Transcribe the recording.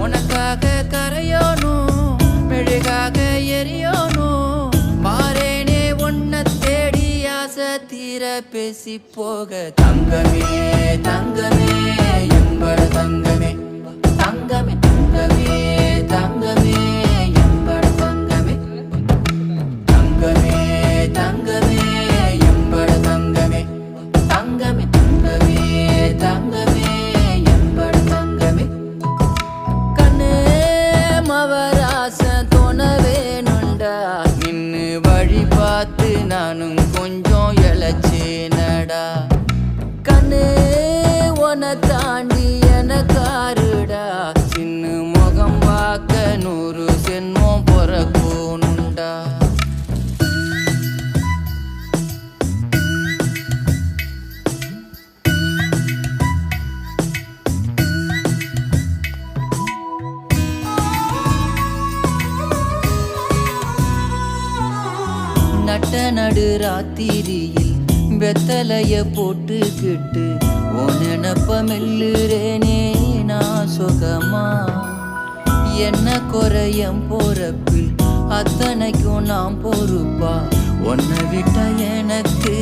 உனக்காக கரையோனும் மெழுகாக எரியோனும் மாறேனே உன்னை தேடி ஆசை தீர பேசி போக தங்கமே தங்கமே எம்பட தங்கமே தங்கமே தங்கமே தங்கமே எம்பட தங்கமே தங்கமே தங்கமே எம்பட தங்கமே தங்கமே தங்கமே தங்கமே எம்பட தங்கமே கண்ணே மவராச தோணவேனுண்டா நின்னு வழி பார்த்து நானும் கொஞ்சம் இழைச்சேனடா கண்ணே உன தாண்டி எனக்காருடா சின்ன முகம் பார்க்க 100 சென்மம் பொறக்கோனுண்டா நட்ட நடு ராத்திரியில் வெத்தலைய போட்டுக்கிட்டு உன் நினப்ப மெல்லுறேனே நான் சுகமா என்ன குறையம் போறப்பில் அத்தனைக்கும் நான் பொறுப்பா உன்னை விட்டா எனக்கு